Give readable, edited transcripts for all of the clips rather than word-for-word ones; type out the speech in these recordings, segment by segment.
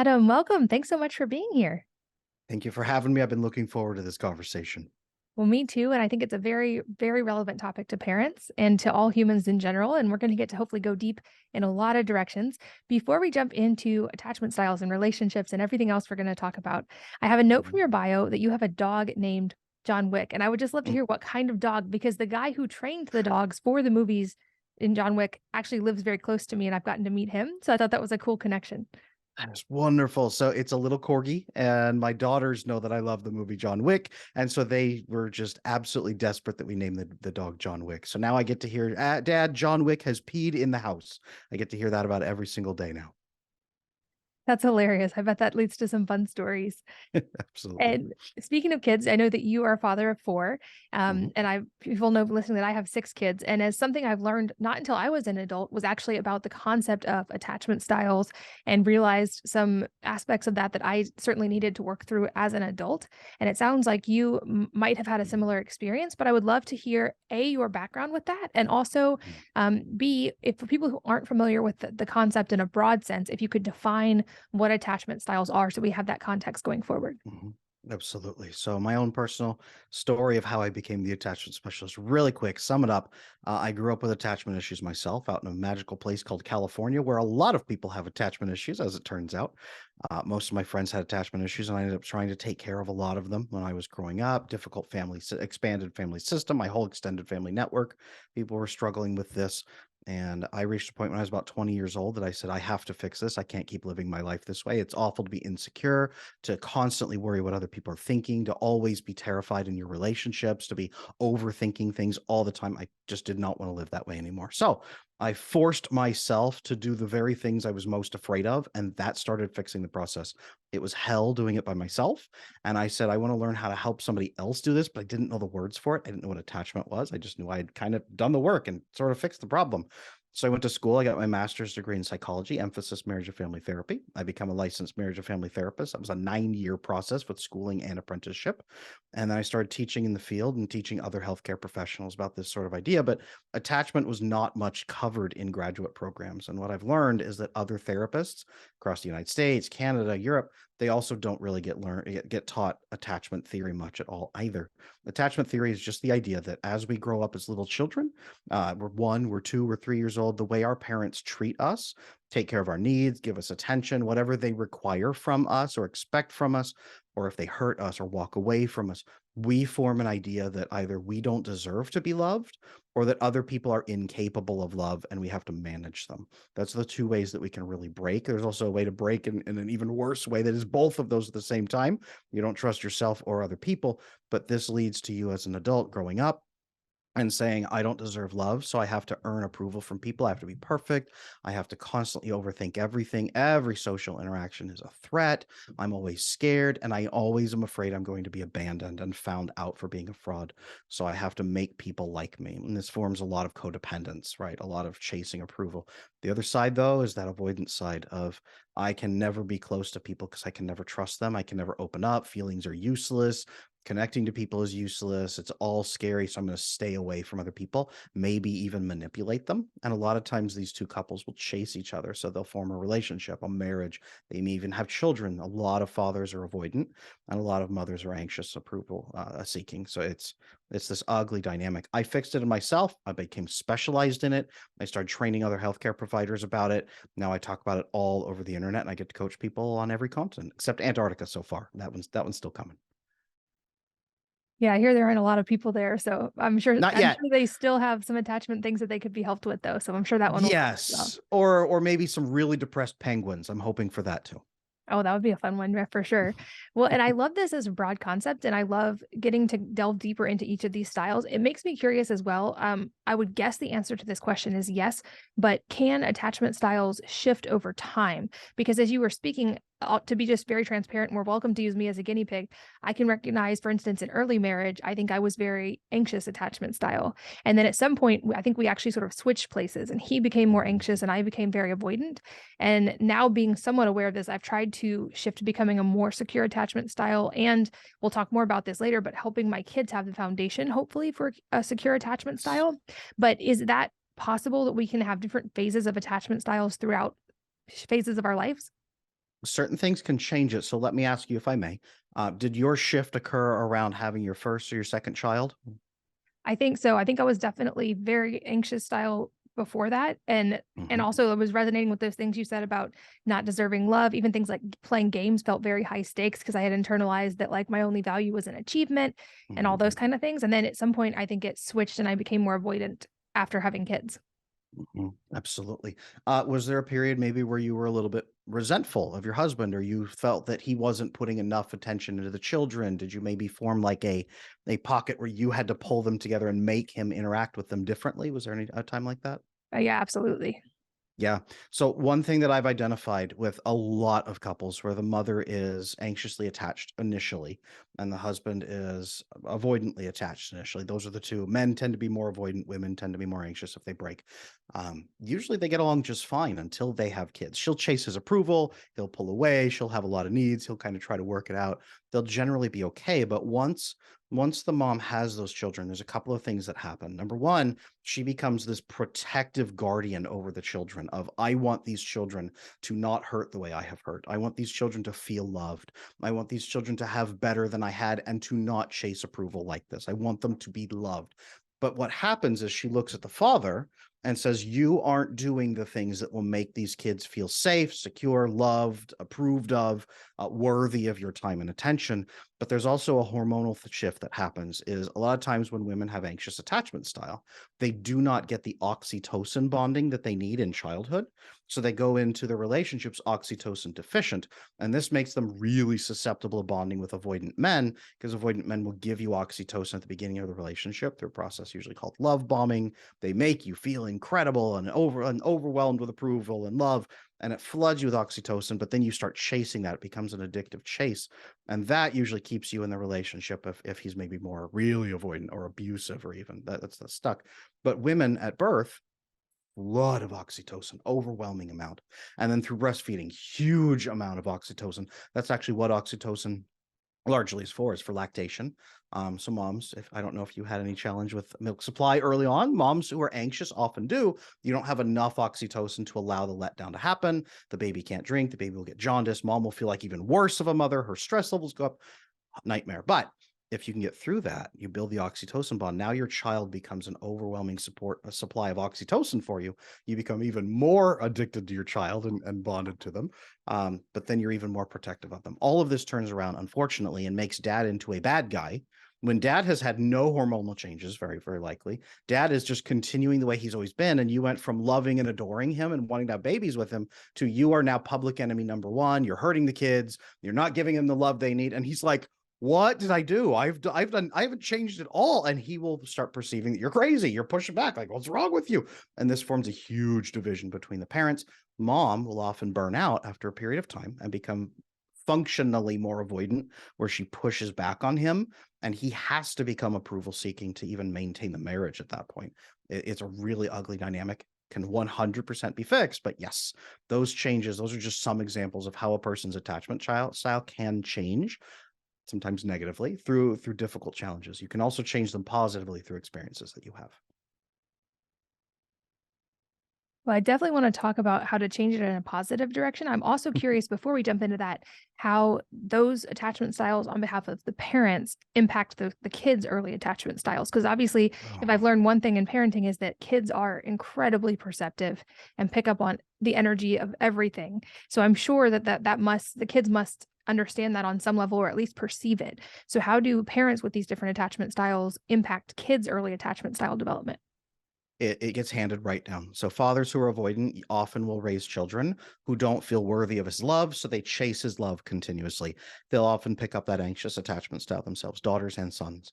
Adam, welcome. Thanks so much for being here. Thank you for having me. I've been looking forward to this conversation. Well, me too. And I think it's a very, very relevant topic to parents and to all humans in general. And we're going to get to hopefully go deep in a lot of directions. Before we jump into attachment styles and relationships and everything else we're going to talk about, I have a note from Mhm. your bio that you have a dog named John Wick. And I would just love to Mm. hear what kind of dog, because the guy who trained the dogs for the movies in John Wick actually lives very close to me and I've gotten to meet him. So I thought that was a cool connection. That's wonderful. So it's a little corgi, and my daughters know that I love the movie John Wick, and so they were just absolutely desperate that we name the dog John Wick. So now I get to hear, Dad, John Wick has peed in the house. I get to hear that about every single day now. That's hilarious. I bet that leads to some fun stories. Absolutely. And speaking of kids, I know that you are a father of four. Mhm. And people know listening that I have six kids. And as something I've learned not until I was an adult was actually about the concept of attachment styles and realized some aspects of that I certainly needed to work through as an adult. And it sounds like you might have had a similar experience, but I would love to hear A, your background with that. And also Mhm. B, if for people who aren't familiar with the concept in a broad sense, if you could define what attachment styles are so we have that context going forward. Mhm. Absolutely. So, my own personal story of how I became the attachment specialist, really quick, sum it up. I grew up with attachment issues myself out in a magical place called California, where a lot of people have attachment issues, as it turns out. Most of my friends had attachment issues, and I ended up trying to take care of a lot of them when I was growing up. Difficult family, expanded family system, my whole extended family network. People were struggling with this. And I reached a point when I was about 20 years old that I said, I have to fix this. I can't keep living my life this way. It's awful to be insecure, to constantly worry what other people are thinking, to always be terrified in your relationships, to be overthinking things all the time. I just did not want to live that way anymore. So I forced myself to do the very things I was most afraid of, and that started fixing the process. It was hell doing it by myself. And I said, I want to learn how to help somebody else do this, but I didn't know the words for it. I didn't know what attachment was. I just knew I had kind of done the work and sort of fixed the problem. So I went to school. I got my master's degree in psychology, emphasis marriage and family therapy. I become a licensed marriage and family therapist. That was a 9-year process with schooling and apprenticeship. And then I started teaching in the field and teaching other healthcare professionals about this sort of idea. But attachment was not much covered in graduate programs. And what I've learned is that other therapists across the United States, Canada, Europe, they also don't really get taught attachment theory much at all either. Attachment theory is just the idea that as we grow up as little children, we're 1, we're 2, we're 3 years old, the way our parents treat us, take care of our needs, give us attention, whatever they require from us or expect from us, or if they hurt us or walk away from us, we form an idea that either we don't deserve to be loved or that other people are incapable of love and we have to manage them. That's the two ways that we can really break. There's also a way to break in an even worse way that is both of those at the same time. You don't trust yourself or other people, but this leads to you as an adult growing up and saying, I don't deserve love, so I have to earn approval from people. I have to be perfect. I have to constantly overthink everything. Every social interaction is a threat. I'm always scared, and I always am afraid I'm going to be abandoned and found out for being a fraud. So I have to make people like me. And this forms a lot of codependence, right? A lot of chasing approval. The other side, though, is that avoidance side of I can never be close to people because I can never trust them. I can never open up. Feelings are useless. Connecting to people is useless. It's all scary. So I'm going to stay away from other people, maybe even manipulate them. And a lot of times these two couples will chase each other. So they'll form a relationship, a marriage. They may even have children. A lot of fathers are avoidant and a lot of mothers are anxious approval seeking. So it's this ugly dynamic. I fixed it in myself. I became specialized in it. I started training other healthcare providers about it. Now I talk about it all over the internet and I get to coach people on every continent except Antarctica so far. That one's still coming. Yeah, I hear there aren't a lot of people there, so I'm sure Not I'm yet. sure they still have some attachment things that they could be helped with though. So I'm sure that one will work as well. Yes, or maybe some really depressed penguins. I'm hoping for that too. Oh, that would be a fun one, yeah, for sure. Well, and I love this as a broad concept, and I love getting to delve deeper into each of these styles. It makes me curious as well. I would guess the answer to this question is yes, but can attachment styles shift over time? Because as you were speaking, to be just very transparent, and we're welcome to use me as a guinea pig. I can recognize, for instance, in early marriage, I think I was very anxious attachment style. And then at some point, I think we actually sort of switched places, and he became more anxious, and I became very avoidant. And now being somewhat aware of this, I've tried to shift to becoming a more secure attachment style. And we'll talk more about this later, but helping my kids have the foundation, hopefully, for a secure attachment style. But is that possible that we can have different phases of attachment styles throughout phases of our lives? Certain things can change it. So let me ask you, if I may, did your shift occur around having your first or your second child? I think so. I think I was definitely very anxious style before that, and Mhm. also I was resonating with those things you said about not deserving love. Even things like playing games felt very high stakes because I had internalized that like my only value was an achievement and all those Mhm. kind of things. And then at some point, I think it switched and I became more avoidant after having kids. Mhm. Absolutely. Was there a period maybe where you were a little bit resentful of your husband, or you felt that he wasn't putting enough attention into the children? Did you maybe form like a pocket where you had to pull them together and make him interact with them differently? Was there any a time like that? Yeah, absolutely. Yeah. So one thing that I've identified with a lot of couples where the mother is anxiously attached initially and the husband is avoidantly attached initially. Those are the two. Men tend to be more avoidant. Women tend to be more anxious if they break. Usually they get along just fine until they have kids. She'll chase his approval. He'll pull away. She'll have a lot of needs. He'll kind of try to work it out. They'll generally be okay. But once the mom has those children, there's a couple of things that happen. Number one, she becomes this protective guardian over the children of, I want these children to not hurt the way I have hurt. I want these children to feel loved. I want these children to have better than I had and to not chase approval like this. I want them to be loved. But what happens is she looks at the father and says, you aren't doing the things that will make these kids feel safe, secure, loved, approved of, worthy of your time and attention. But there's also a hormonal shift that happens is a lot of times when women have anxious attachment style, they do not get the oxytocin bonding that they need in childhood. So they go into the relationships oxytocin deficient. And this makes them really susceptible to bonding with avoidant men because avoidant men will give you oxytocin at the beginning of the relationship through a process usually called love bombing. They make you feel incredible and overwhelmed with approval and love. And it floods you with oxytocin, but then you start chasing that. It becomes an addictive chase. And that usually keeps you in the relationship if he's maybe more really avoidant or abusive or even that's stuck. But women at birth, flood of oxytocin, overwhelming amount. And then through breastfeeding, huge amount of oxytocin. That's actually what oxytocin largely is for lactation. So moms, if I don't know if you had any challenge with milk supply early on, moms who are anxious often do. You don't have enough oxytocin to allow the letdown to happen. The baby can't drink. The baby will get jaundice. Mom will feel like even worse of a mother. Her stress levels go up. Nightmare. But if you can get through that, you build the oxytocin bond. Now your child becomes an overwhelming support a supply of oxytocin for you. You become even more addicted to your child and bonded to them. But then you're even more protective of them. All of this turns around, unfortunately, and makes dad into a bad guy. When dad has had no hormonal changes, very, very likely, dad is just continuing the way he's always been. And you went from loving and adoring him and wanting to have babies with him to you are now public enemy number one. You're hurting the kids. You're not giving them the love they need. And he's like, what did I do? I haven't changed at all. And he will start perceiving that you're crazy. You're pushing back. Like, what's wrong with you? And this forms a huge division between the parents. Mom will often burn out after a period of time and become functionally more avoidant, where she pushes back on him. And he has to become approval seeking to even maintain the marriage at that point. It's a really ugly dynamic. Can 100% be fixed. But yes, those changes, those are just some examples of how a person's attachment style can change, sometimes negatively through difficult challenges. You can also change them positively through experiences that you have. Well, I definitely want to talk about how to change it in a positive direction. I'm also curious before we jump into that, how those attachment styles on behalf of the parents impact the kids' early attachment styles. Because obviously, if I've Oh, learned one thing in parenting is that kids are incredibly perceptive and pick up on the energy of everything. So I'm sure that the kids must understand that on some level or at least perceive it. So how do parents with these different attachment styles impact kids' early attachment style development? it gets handed right down. So fathers who are avoidant often will raise children who don't feel worthy of his love, so they chase his love continuously. They'll often pick up that anxious attachment style themselves, daughters and sons.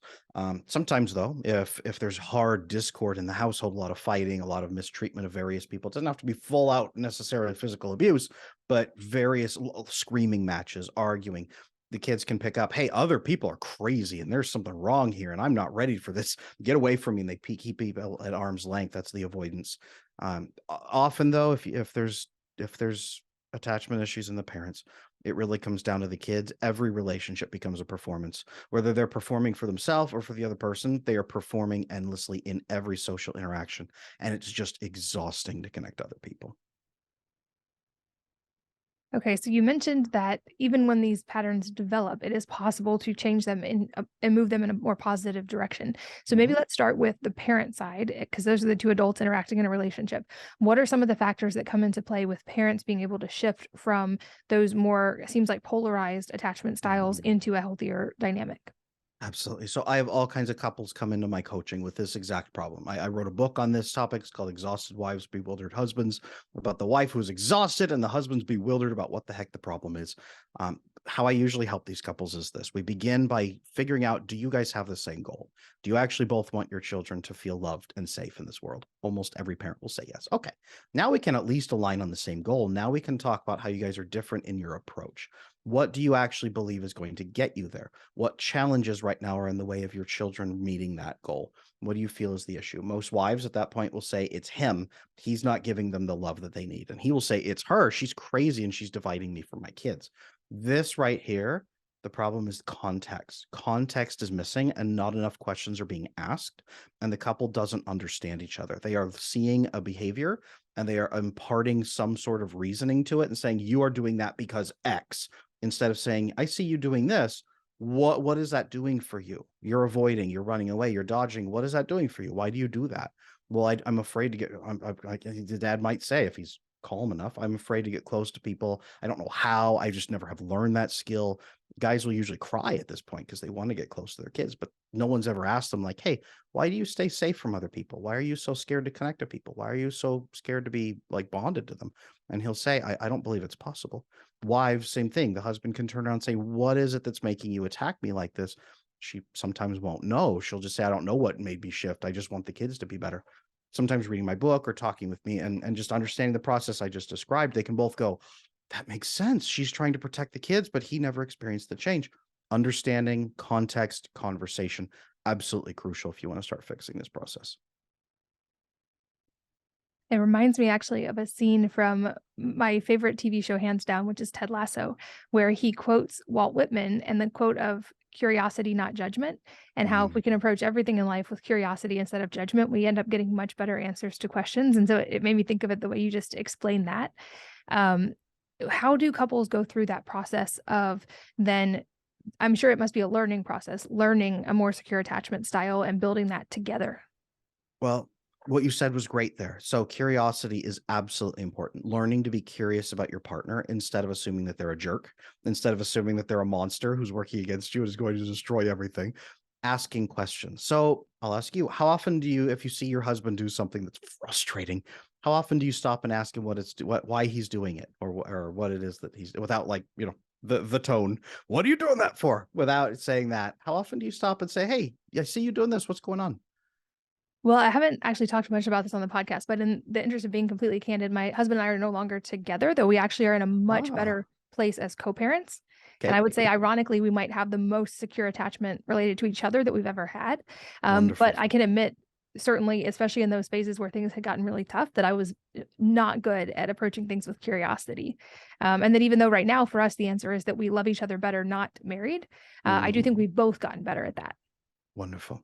Sometimes, though, if there's hard discord in the household, a lot of fighting, a lot of mistreatment of various people, it doesn't have to be full out necessarily physical abuse, but various screaming matches, arguing. The kids can pick up, hey, other people are crazy and there's something wrong here, and I'm not ready for this. Get away from me. And they keep people at arm's length. That's the avoidance. Often, though, if there's attachment issues in the parents, it really comes down to the kids. Every relationship becomes a performance, whether they're performing for themselves or for the other person. They are performing endlessly in every social interaction, and it's just exhausting to connect to other people. Okay, so you mentioned that even when these patterns develop, it is possible to change them and move them in a more positive direction. So maybe Mhm. let's start with the parent side, because those are the two adults interacting in a relationship. What are some of the factors that come into play with parents being able to shift from those more, seems like polarized attachment styles Mhm. into a healthier dynamic? Absolutely. So I have all kinds of couples come into my coaching with this exact problem. I wrote a book on this topic. It's called Exhausted Wives, Bewildered Husbands, about the wife who's exhausted and the husband's bewildered about what the heck the problem is. How I usually help these couples is this. We begin by figuring out, do you guys have the same goal? Do you actually both want your children to feel loved and safe in this world? Almost every parent will say yes. Okay. Now we can at least align on the same goal. Now we can talk about how you guys are different in your approach. What do you actually believe is going to get you there? What challenges right now are in the way of your children meeting that goal? What do you feel is the issue? Most wives at that point will say it's him. He's not giving them the love that they need. And he will say it's her. She's crazy and she's dividing me from my kids. This right here, the problem is context. Context is missing and not enough questions are being asked. And the couple doesn't understand each other. They are seeing a behavior and they are imparting some sort of reasoning to it and saying, you are doing that because X, instead of saying, I see you doing this. What is that doing for you? You're avoiding, you're running away, you're dodging. What is that doing for you? Why do you do that? Well, I'm afraid to get. The dad might say if he's calm enough, I'm afraid to get close to people. I don't know how. I just never have learned that skill. Guys will usually cry at this point because they want to get close to their kids, but no one's ever asked them like, "Hey, why do you stay safe from other people? Why are you so scared to connect to people? Why are you so scared to be like bonded to them?" And he'll say, "I don't believe it's possible." Wives, same thing. The husband can turn around and say, what is it that's making you attack me like this? She sometimes won't know. She'll just say, I don't know what made me shift. I just want the kids to be better. Sometimes reading my book or talking with me and just understanding the process I just described, they can both go, that makes sense. She's trying to protect the kids, but he never experienced the change. Understanding, context, conversation, absolutely crucial if you want to start fixing this process. It reminds me actually of a scene from my favorite TV show, hands down, which is Ted Lasso, where he quotes Walt Whitman and the quote of curiosity, not judgment, and how if Mm. we can approach everything in life with curiosity instead of judgment, we end up getting much better answers to questions. And so it made me think of it the way you just explained that. Um, how do couples go through that process of then? I'm sure it must be a learning process, learning a more secure attachment style and building that together. Well, what you said was great there. So curiosity is absolutely important. Learning to be curious about your partner instead of assuming that they're a jerk, instead of assuming that they're a monster who's working against you and is going to destroy everything. Asking questions. So I'll ask you, how often do you, if you see your husband do something that's frustrating, how often do you stop and ask him why he's doing it, or what it is that he's, without like, the tone, what are you doing that for? Without saying that, how often do you stop and say, hey, I see you doing this. What's going on? Well, I haven't actually talked much about this on the podcast, but in the interest of being completely candid, my husband and I are no longer together, though we actually are in a much Ah, better place as co-parents. And okay, I would say, good. ironically, we might have the most secure attachment related to each other that we've ever had. But Wonderful. I can admit, certainly, especially in those phases where things had gotten really tough, that I was not good at approaching things with curiosity. And that even though right now for us, the answer is that we love each other better, not married, I do think Mhm. we've both gotten better at that. Wonderful.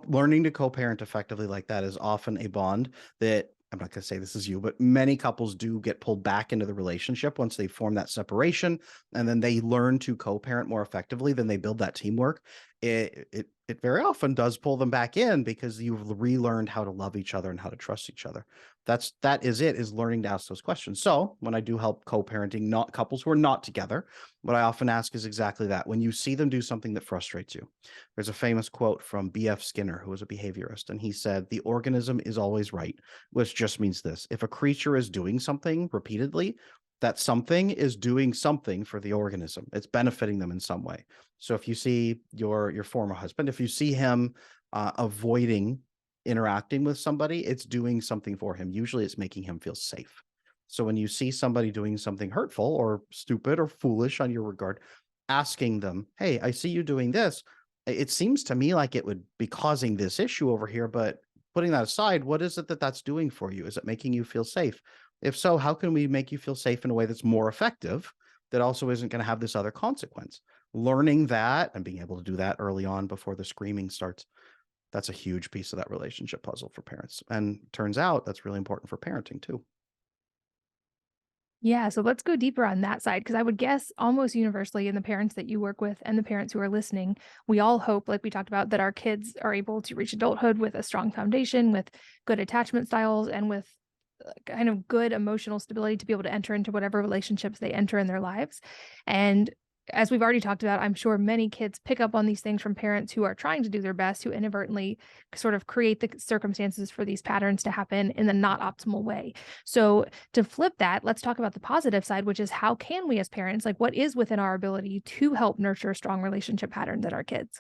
Learning to co-parent effectively like that is often a bond that I'm not going to say this is you, but many couples do get pulled back into the relationship once they form that separation, and then they learn to co-parent more effectively. Then they build that teamwork. It very often does pull them back in because you've relearned how to love each other and how to trust each other. That is learning to ask those questions. So when I do help co-parenting, not couples who are not together, what I often ask is exactly that. When you see them do something that frustrates you, there's a famous quote from B.F. Skinner, who was a behaviorist, and he said, the organism is always right, which just means this. If a creature is doing something repeatedly, that something is doing something for the organism. It's benefiting them in some way. So if you see your former husband, if you see him avoiding interacting with somebody, it's doing something for him. Usually it's making him feel safe. So when you see somebody doing something hurtful or stupid or foolish on your regard, asking them, hey, I see you doing this. It seems to me like it would be causing this issue over here, but putting that aside, what is it that that's doing for you? Is it making you feel safe? If so, how can we make you feel safe in a way that's more effective that also isn't going to have this other consequence? Learning that and being able to do that early on before the screaming starts, that's a huge piece of that relationship puzzle for parents. And turns out that's really important for parenting too. Yeah, so let's go deeper on that side because I would guess almost universally in the parents that you work with and the parents who are listening, we all hope, like we talked about, that our kids are able to reach adulthood with a strong foundation, with good attachment styles, and with kind of good emotional stability to be able to enter into whatever relationships they enter in their lives. And as we've already talked about, I'm sure many kids pick up on these things from parents who are trying to do their best, who inadvertently sort of create the circumstances for these patterns to happen in the not optimal way. So, to flip that, let's talk about the positive side, which is how can we as parents, like what is within our ability to help nurture strong relationship patterns in our kids?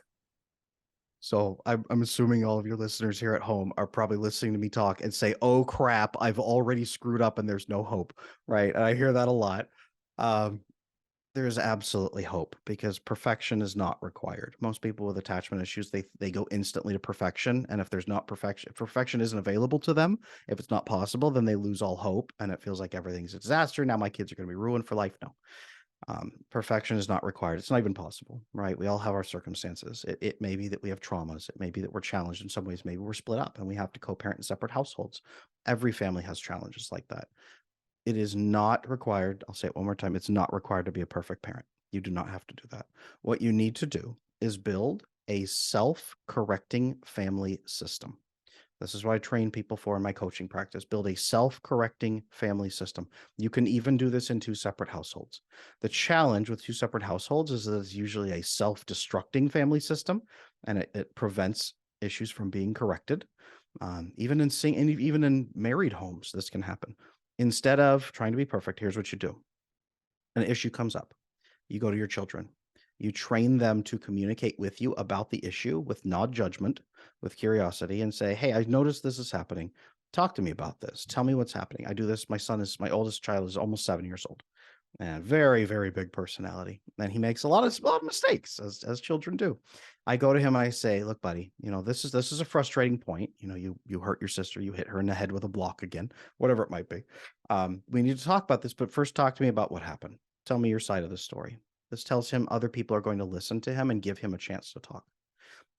So I'm assuming all of your listeners here at home are probably listening to me talk and say, "Oh crap, I've already screwed up and there's no hope." Right? And I hear that a lot. Um, there's absolutely hope because perfection is not required. Most people with attachment issues, they go instantly to perfection, and if there's not perfection, if perfection isn't available to them, if it's not possible, then they lose all hope, and it feels like everything's a disaster. Now my kids are going to be ruined for life. No, perfection is not required. It's not even possible, right? We all have our circumstances. It may be that we have traumas. It may be that we're challenged in some ways. Maybe we're split up and we have to co-parent in separate households. Every family has challenges like that. It is not required. I'll say it one more time. It's not required to be a perfect parent. You do not have to do that. What you need to do is build a self-correcting family system. This is what I train people for in my coaching practice. Build a self-correcting family system. You can even do this in two separate households. The challenge with two separate households is that it's usually a self-destructing family system, and it prevents issues from being corrected. Even in married homes, this can happen. Instead of trying to be perfect, here's what you do. An issue comes up. You go to your children. You train them to communicate with you about the issue with not judgment, with curiosity, and say, "Hey, I noticed this is happening. Talk to me about this. Tell me what's happening." I do this. My oldest child is almost 7 years old and very, very big personality. And he makes a lot of mistakes as children do. I go to him and I say, "Look, buddy, this is a frustrating point. You hurt your sister, you hit her in the head with a block again, whatever it might be. We need to talk about this, but first talk to me about what happened. Tell me your side of the story." This tells him other people are going to listen to him and give him a chance to talk.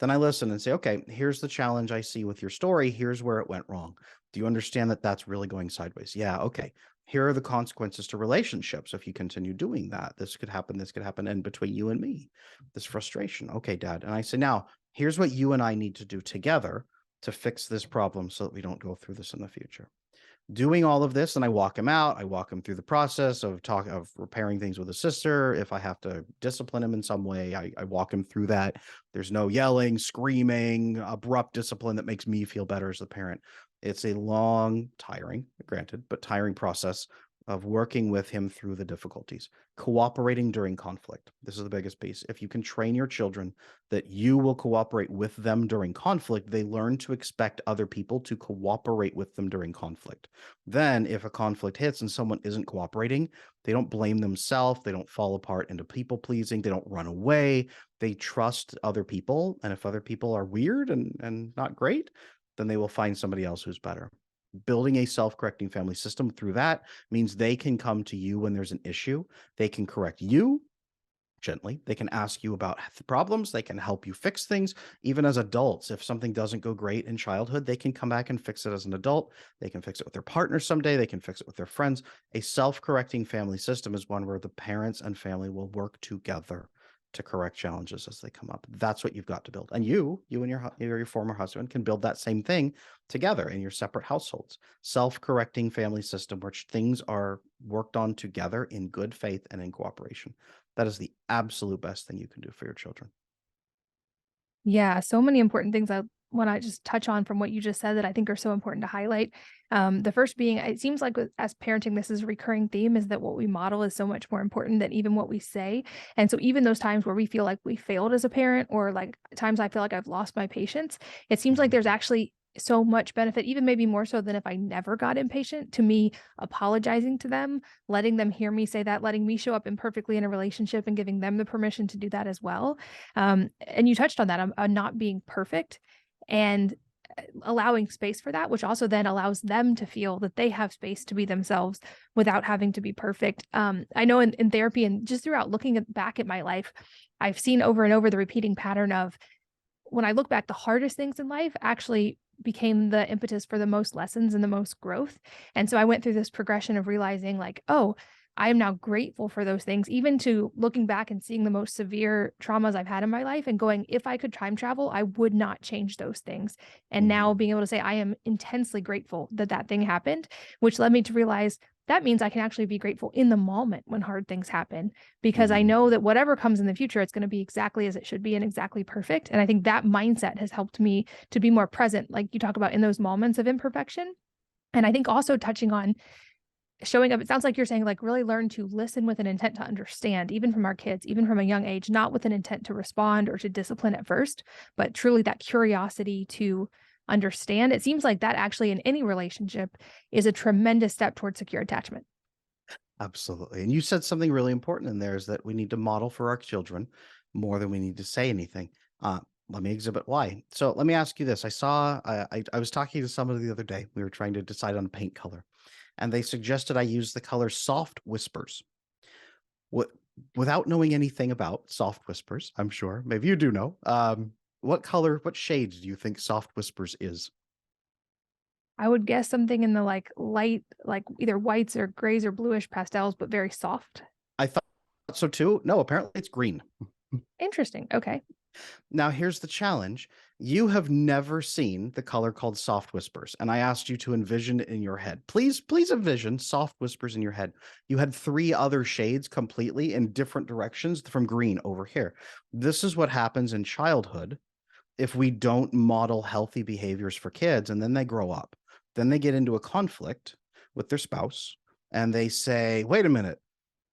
Then I listen and say, "Okay, here's the challenge I see with your story. Here's where it went wrong. Do you understand that that's really going sideways? Yeah, okay. Here are the consequences to relationships if you continue doing that. This could happen, and between you and me, this frustration. Okay, Dad." And I say, "Now, here's what you and I need to do together to fix this problem so that we don't go through this in the future." Doing all of this, and I walk him out. I walk him through the process of repairing things with his sister. If I have to discipline him in some way, I walk him through that. There's no yelling, screaming, abrupt discipline that makes me feel better as the parent. It's a long, tiring, granted, but tiring process of working with him through the difficulties, cooperating during conflict. This is the biggest piece. If you can train your children that you will cooperate with them during conflict, they learn to expect other people to cooperate with them during conflict. Then, if a conflict hits and someone isn't cooperating, they don't blame themselves. They don't fall apart into people pleasing. They don't run away. They trust other people. And if other people are weird and not great, then they will find somebody else who's better. Building a self-correcting family system through that means they can come to you when there's an issue. They can correct you gently. They can ask you about the problems. They can help you fix things. Even as adults, if something doesn't go great in childhood, they can come back and fix it as an adult. They can fix it with their partner someday. They can fix it with their friends. A self-correcting family system is one where the parents and family will work together to correct challenges as they come up. That's what you've got to build. And you and your former husband can build that same thing together in your separate households. Self-correcting family system where things are worked on together in good faith and in cooperation. That is the absolute best thing you can do for your children. Yeah, so many important things I want to just touch on from what you just said that I think are so important to highlight. The first being, it seems like as parenting, this is a recurring theme is that what we model is so much more important than even what we say. And so even those times where we feel like we failed as a parent, or like times I feel like I've lost my patience, it seems like Mhm. there's actually so much benefit, even maybe more so than if I never got impatient, to me apologizing to them, letting them hear me say that, letting me show up imperfectly in a relationship and giving them the permission to do that as well. And you touched on that, not being perfect and allowing space for that, which also then allows them to feel that they have space to be themselves without having to be perfect. I know in therapy and just throughout looking back at my life, I've seen over and over the repeating pattern of when I look back, the hardest things in life actually became the impetus for the most lessons and the most growth. And so I went through this progression of realizing like, oh, I am now grateful for those things, even to looking back and seeing the most severe traumas I've had in my life and going, if I could time travel, I would not change those things. And now Mhm. being able to say, I am intensely grateful that that thing happened, which led me to realize that means I can actually be grateful in the moment when hard things happen, because I Mhm. know that whatever comes in the future, it's going to be exactly as it should be and exactly perfect. And I think that mindset has helped me to be more present, like you talk about in those moments of imperfection. And I think also touching on showing up, it sounds like you're saying like really learn to listen with an intent to understand, even from our kids, even from a young age, not with an intent to respond or to discipline at first, but truly that curiosity to understand. It seems like that actually in any relationship is a tremendous step towards secure attachment. Absolutely. And you said something really important in there is that we need to model for our children more than we need to say anything. Let me exhibit why. So let me ask you this. I was talking to somebody the other day. We were trying to decide on a paint color, and they suggested I use the color soft whispers. What without knowing anything about soft whispers, I'm sure. Maybe you do know. What color, what shade do you think soft whispers is? I would guess something in the like light, like either whites or grays or bluish pastels, but very soft. I thought so too. No, apparently it's green. Interesting. Okay. Now, here's the challenge. You have never seen the color called soft whispers, and I asked you to envision it in your head. Please envision soft whispers in your head. You had three other shades completely in different directions from green over here. This is what happens in childhood if we don't model healthy behaviors for kids, and then they grow up. Then they get into a conflict with their spouse, and they say, wait a minute,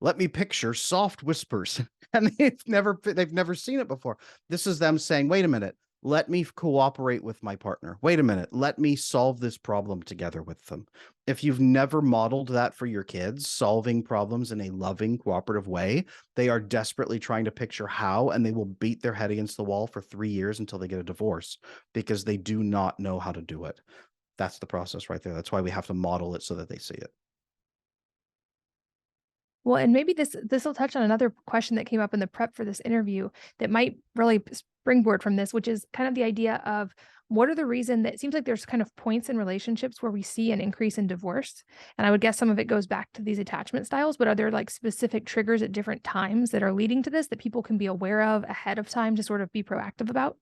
let me picture soft whispers. And they've never seen it before. This is them saying, wait a minute, let me cooperate with my partner. Wait a minute, let me solve this problem together with them. If you've never modeled that for your kids, solving problems in a loving, cooperative way, they are desperately trying to picture how, and they will beat their head against the wall for 3 years until they get a divorce because they do not know how to do it. That's the process right there. That's why we have to model it so that they see it. Well, and maybe this will touch on another question that came up in the prep for this interview that might really springboard from this, which is kind of the idea of what are the reason that it seems like there's kind of points in relationships where we see an increase in divorce. And I would guess some of it goes back to these attachment styles, but are there like specific triggers at different times that are leading to this that people can be aware of ahead of time to sort of be proactive about?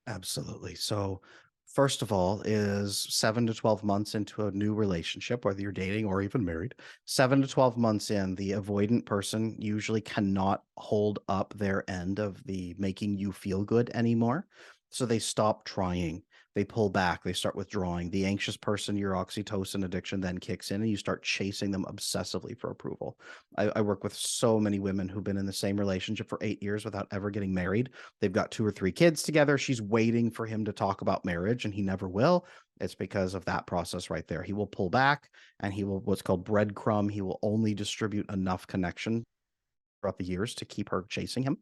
Absolutely. So, first of all, is 7 to 12 months into a new relationship, whether you're dating or even married, 7 to 12 months in, the avoidant person usually cannot hold up their end of the making you feel good anymore. So they stop trying. They pull back. They start withdrawing. The anxious person, your oxytocin addiction then kicks in and you start chasing them obsessively for approval. I work with so many women who've been in the same relationship for 8 years without ever getting married. They've got 2 or 3 kids together. She's waiting for him to talk about marriage, and he never will. It's because of that process right there. He will pull back, and he will what's called breadcrumb. He will only distribute enough connection throughout the years to keep her chasing him.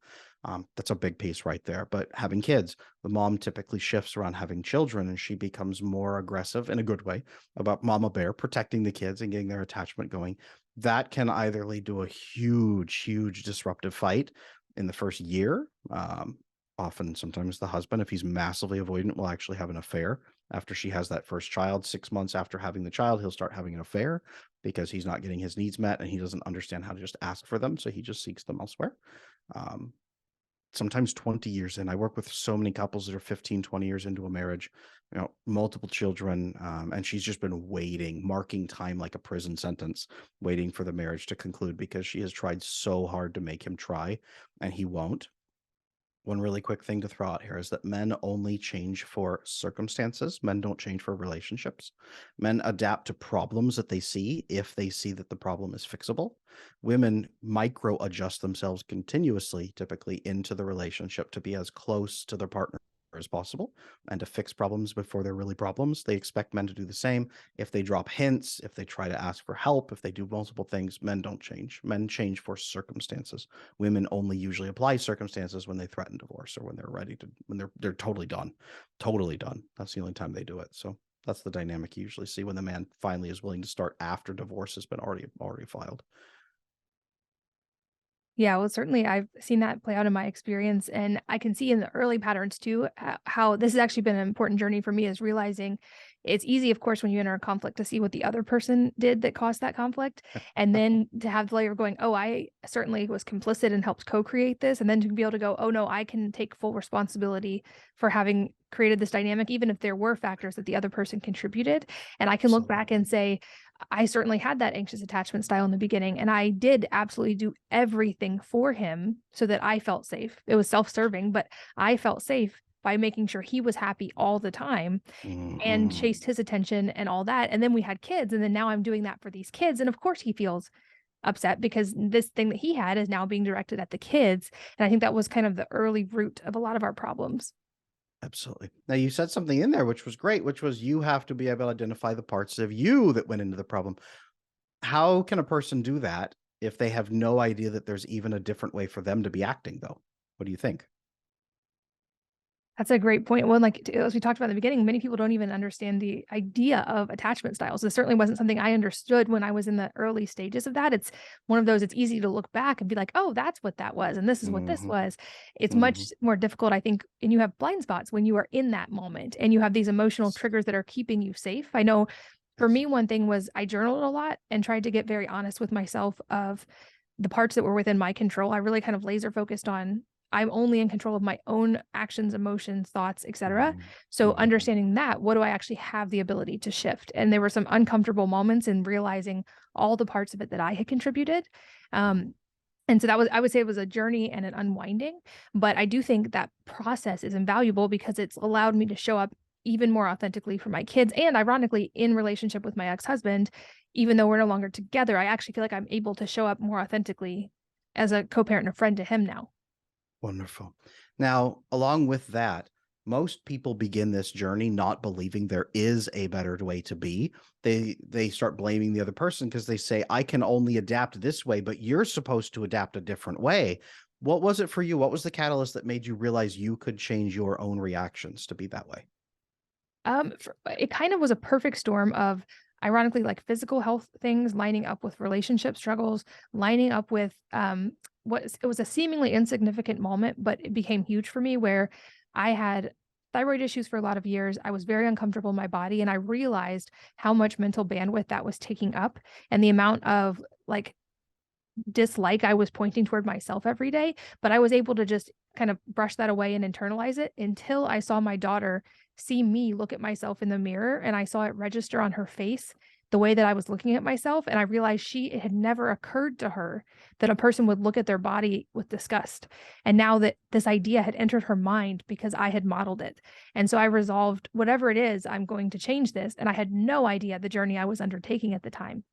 That's a big piece right there. But having kids, the mom typically shifts around having children, and she becomes more aggressive in a good way about mama bear protecting the kids and getting their attachment going. That can either lead to a huge disruptive fight in the first year. Often, sometimes the husband, if he's massively avoidant, will actually have an affair after she has that first child. 6 months after having the child, he'll start having an affair because he's not getting his needs met and he doesn't understand how to just ask for them. So he just seeks them elsewhere. Um, Sometimes 20 years in. I work with so many couples that are 15, 20 years into a marriage, multiple children. And she's just been waiting, marking time like a prison sentence, waiting for the marriage to conclude because she has tried so hard to make him try and he won't. One really quick thing to throw out here is that men only change for circumstances. Men don't change for relationships. Men adapt to problems that they see if they see that the problem is fixable. Women micro adjust themselves continuously, typically into the relationship to be as close to their partner as possible and to fix problems before they're really problems. They expect men to do the same. If they drop hints, if they try to ask for help, if they do multiple things, men don't change. Men change for circumstances. Women only usually apply circumstances when they threaten divorce or when they're ready to when they're totally done. Totally done. That's the only time they do it. So that's the dynamic you usually see when the man finally is willing to start after divorce has been already filed. Yeah, well, certainly I've seen that play out in my experience, and I can see in the early patterns too how this has actually been an important journey for me is realizing it's easy, of course, when you enter a conflict to see what the other person did that caused that conflict, and then to have the layer of going, oh, I certainly was complicit and helped co-create this, and then to be able to go, oh no, I can take full responsibility for having created this dynamic, even if there were factors that the other person contributed, and I can look back Absolutely. and say, I certainly had that anxious attachment style in the beginning, and I did absolutely do everything for him so that I felt safe. It was self-serving, but I felt safe by making sure he was happy all the time and Hmm. chased his attention and all that. And then we had kids, and then now I'm doing that for these kids. And of course, he feels upset because this thing that he had is now being directed at the kids. And I think that was kind of the early root of a lot of our problems. Absolutely. Now you said something in there which was great, which was you have to be able to identify the parts of you that went into the problem. How can a person do that if they have no idea that there's even a different way for them to be acting, though? What do you think? That's a great point. Well, like, as we talked about in the beginning, many people don't even understand the idea of attachment styles. This certainly wasn't something I understood when I was in the early stages of that. It's one of those, it's easy to look back and be like, oh, that's what that was. And this is what this Hmm. was. It's much Hmm. more difficult, I think, and you have blind spots when you are in that moment and you have these emotional triggers that are keeping you safe. I know for Yes. me, one thing was I journaled a lot and tried to get very honest with myself of the parts that were within my control. I really kind of laser focused on I'm only in control of my own actions, emotions, thoughts, etc. Mhm. So Mhm. understanding that, what do I actually have the ability to shift? And there were some uncomfortable moments in realizing all the parts of it that I had contributed. Mhm. Um, and so that was, I would say it was a journey and an unwinding, but I do think that process is invaluable because it's allowed me to show up even more authentically for my kids. And ironically, in relationship with my ex-husband, even though we're no longer together, I actually feel like I'm able to show up more authentically as a co-parent and a friend to him now. Wonderful. Now, along with that, most people begin this journey not believing there is a better way to be. They start blaming the other person because they say, "I can only adapt this way, but you're supposed to adapt a different way." What was it for you? What was the catalyst that made you realize you could change your own reactions to be that way? It kind of was a perfect storm of, ironically, like physical health things lining up with relationship struggles, lining up with it was a seemingly insignificant moment, but it became huge for me where I had thyroid issues for a lot of years. I was very uncomfortable in my body, and I realized how much mental bandwidth that was taking up and the amount of like dislike I was pointing toward myself every day, but I was able to just kind of brush that away and internalize it until I saw my daughter see me look at myself in the mirror and I saw it register on her face the way that I was looking at myself. And I realized it had never occurred to her that a person would look at their body with disgust. And now that this idea had entered her mind because I had modeled it. And so I resolved, whatever it is, I'm going to change this. And I had no idea the journey I was undertaking at the time,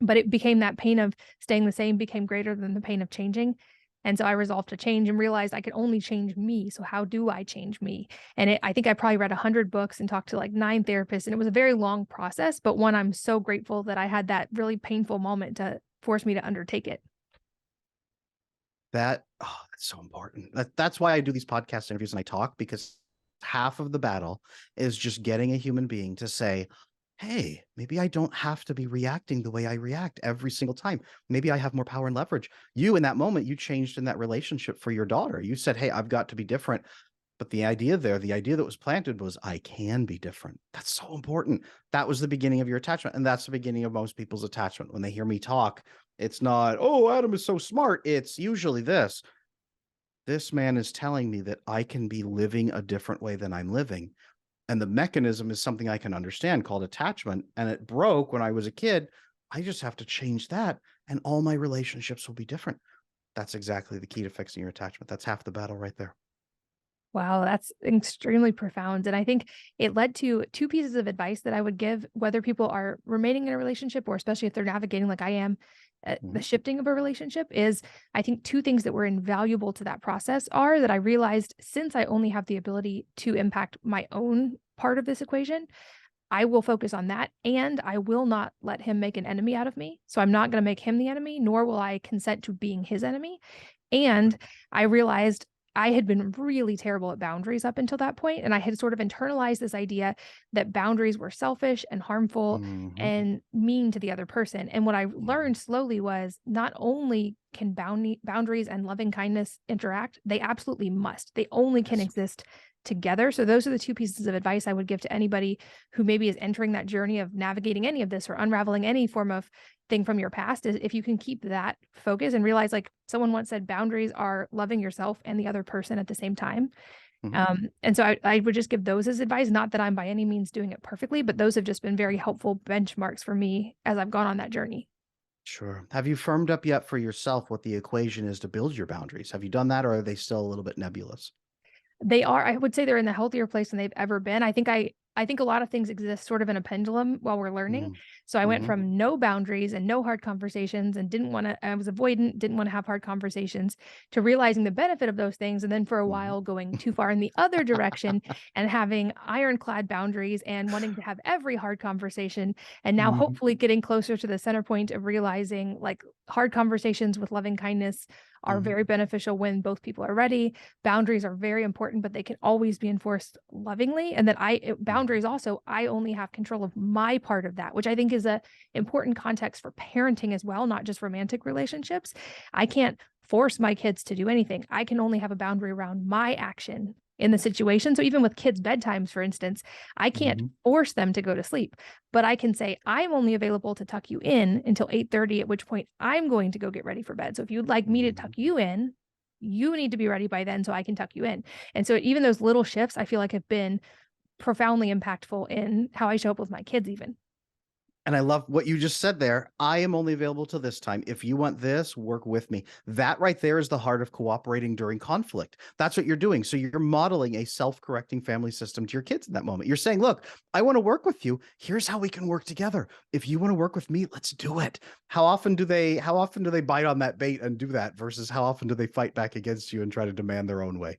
but it became that pain of staying the same became greater than the pain of changing. And so I resolved to change and realized I could only change me. So how do I change me? And I think I probably read 100 books and talked to like 9 therapists. And it was a very long process, but one I'm so grateful that I had that really painful moment to force me to undertake it. That's so important. That's why I do these podcast interviews and I talk because half of the battle is just getting a human being to say, "Hey, maybe I don't have to be reacting the way I react every single time. Maybe I have more power and leverage." You in that moment, you changed in that relationship for your daughter. You said, "Hey, I've got to be different." But the idea there, the idea that was planted was, "I can be different." That's so important. That was the beginning of your attachment, and that's the beginning of most people's attachment. When they hear me talk, it's not, "Oh, Adam is so smart." It's usually this man is telling me that I can be living a different way than I'm living. And the mechanism is something I can understand called attachment. And it broke when I was a kid. I just have to change that, and all my relationships will be different. That's exactly the key to fixing your attachment. That's half the battle right there. Wow, that's extremely profound. And I think it led to two pieces of advice that I would give, whether people are remaining in a relationship or especially if they're navigating like I am, the Mhm. shifting of a relationship is I think two things that were invaluable to that process are that I realized since I only have the ability to impact my own part of this equation, I will focus on that and I will not let him make an enemy out of me. So I'm not going to make him the enemy, nor will I consent to being his enemy. And I realized I had been really terrible at boundaries up until that point, and I had sort of internalized this idea that boundaries were selfish and harmful Mhm. and mean to the other person. And what I Mhm. learned slowly was not only can boundaries and loving kindness interact, they absolutely must. They only can Yes. exist together. So those are the two pieces of advice I would give to anybody who maybe is entering that journey of navigating any of this or unraveling any form of thing from your past is if you can keep that focus and realize, like someone once said, boundaries are loving yourself and the other person at the same time. Mhm. And so I would just give those as advice. Not that I'm by any means doing it perfectly, but those have just been very helpful benchmarks for me as I've gone on that journey. Sure. Have you firmed up yet for yourself what the equation is to build your boundaries? Have you done that, or are they still a little bit nebulous? They are, I would say they're in a healthier place than they've ever been. I think a lot of things exist sort of in a pendulum while we're learning. Mhm. So I went Mhm. from no boundaries and no hard conversations and I was avoidant, didn't want to have hard conversations, to realizing the benefit of those things. And then for a Mhm. while going too far in the other direction and having ironclad boundaries and wanting to have every hard conversation. And now Mhm. hopefully getting closer to the center point of realizing like hard conversations with loving kindness are Mhm. very beneficial when both people are ready. Boundaries are very important, but they can always be enforced lovingly. And that Mhm. boundaries also, I only have control of my part of that, which I think is a important context for parenting as well, not just romantic relationships. I can't force my kids to do anything. I can only have a boundary around my action in the situation. So even with kids' bedtimes, for instance, I can't Mhm. force them to go to sleep, but I can say, I'm only available to tuck you in until 8:30, at which point I'm going to go get ready for bed. So if you'd like me to tuck Mhm. you in, you need to be ready by then so I can tuck you in. And so even those little shifts I feel like have been profoundly impactful in how I show up with my kids even. And I love what you just said there. I am only available till this time. If you want this, work with me. That right there is the heart of cooperating during conflict. That's what you're doing. So you're modeling a self-correcting family system to your kids in that moment. You're saying, "Look, I want to work with you. Here's how we can work together. If you want to work with me, let's do it." How often do they bite on that bait and do that versus how often do they fight back against you and try to demand their own way?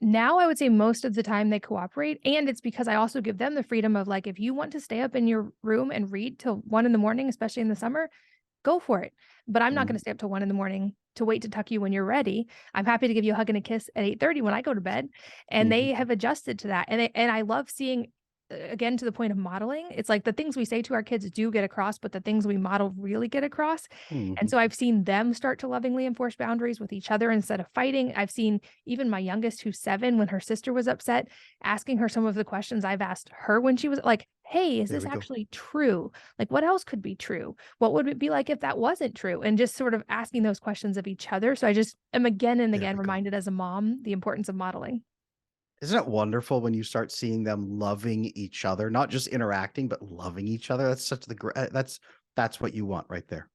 Now I would say most of the time they cooperate, and it's because I also give them the freedom of, like, if you want to stay up in your room and read till 1 in the morning, especially in the summer, go for it. But I'm not gonna Mhm. stay up till 1 in the morning to wait to tuck you when you're ready. I'm happy to give you a hug and a kiss at 8:30 when I go to bed, and Mhm. they have adjusted to that, and I love seeing, again, to the point of modeling, it's like the things we say to our kids do get across, but the things we model really get across, and Mhm. so I've seen them start to lovingly enforce boundaries with each other instead of fighting. I've seen even my youngest, who's 7, when her sister was upset, asking her some of the questions I've asked her when she was like, "Hey, is There this we go. actually true? Like, what else could be true? What would it be like if that wasn't true?" And just sort of asking those questions of each other. So I just am again and There again we go. reminded as a mom the importance of modeling. Isn't it wonderful when you start seeing them loving each other, not just interacting, but loving each other? That's such the that's what you want right there.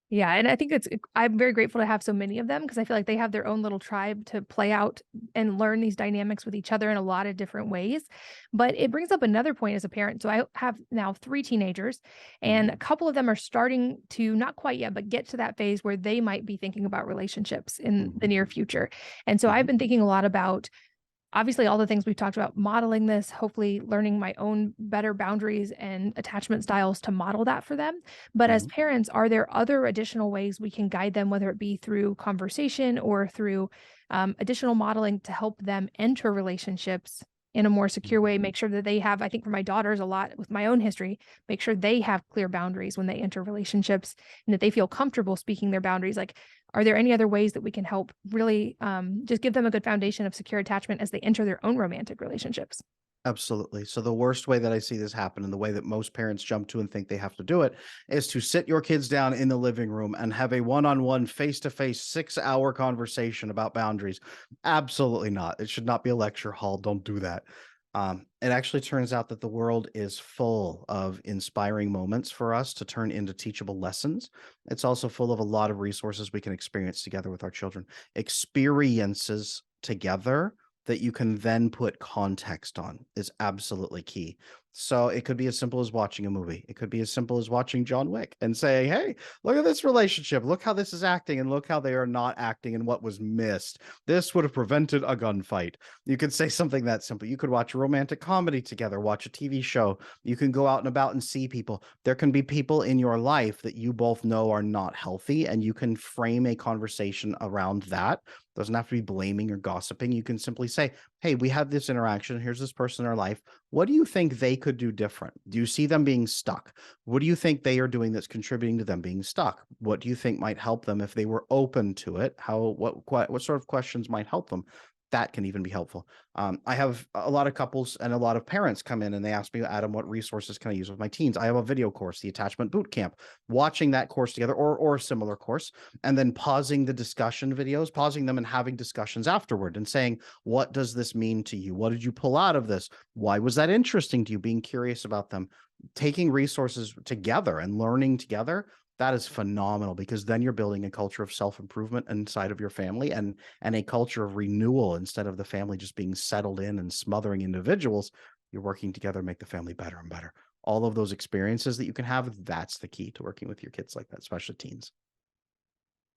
Yeah, and I think I'm very grateful to have so many of them because I feel like they have their own little tribe to play out and learn these dynamics with each other in a lot of different ways. But it brings up another point as a parent. So I have now 3 teenagers, and Mhm. a couple of them are starting to, not quite yet, but get to that phase where they might be thinking about relationships in the Mhm. near future. And so I've Mhm. been thinking a lot about, obviously, all the things we've talked about, modeling this, hopefully learning my own better boundaries and attachment styles to model that for them. But as Mhm. parents, are there other additional ways we can guide them, whether it be through conversation or through additional modeling to help them enter relationships in a more secure Mhm. way? Make sure that they have, I think for my daughters, a lot with my own history, make sure they have clear boundaries when they enter relationships and that they feel comfortable speaking their boundaries. Like, are there any other ways that we can help really just give them a good foundation of secure attachment as they enter their own romantic relationships? Absolutely. So the worst way that I see this happen and the way that most parents jump to and think they have to do it is to sit your kids down in the living room and have a one-on-one face-to-face 6-hour conversation about boundaries. Absolutely not. It should not be a lecture hall. Don't do that. It actually turns out that the world is full of inspiring moments for us to turn into teachable lessons. It's also full of a lot of resources we can experience together with our children. Experiences together that you can then put context on is absolutely key. So it could be as simple as watching a movie. It could be as simple as watching John Wick and saying, "Hey, look at this relationship. Look how this is acting and look how they are not acting and what was missed. This would have prevented a gunfight." You could say something that simple. You could watch a romantic comedy together, watch a TV show. You can go out and about and see people. There can be people in your life that you both know are not healthy, and you can frame a conversation around that. Doesn't have to be blaming or gossiping. You can simply say, "Hey, we had this interaction. Here's this person in our life. What do you think they could do different? Do you see them being stuck? What do you think they are doing that's contributing to them being stuck? What do you think might help them if they were open to it? What sort of questions might help them?" That can even be helpful. I have a lot of couples and a lot of parents come in and they ask me, "Adam, what resources can I use with my teens?" I have a video course, the Attachment Boot Camp. Watching that course together, or a similar course, and then pausing the discussion videos, pausing them and having discussions afterward and saying, "What does this mean to you? What did you pull out of this? Why was that interesting to you?" Being curious about them, taking resources together and learning together. That is phenomenal because then you're building a culture of self-improvement inside of your family, and a culture of renewal instead of the family just being settled in and smothering individuals. You're working together to make the family better and better. All of those experiences that you can have, that's the key to working with your kids like that, especially teens.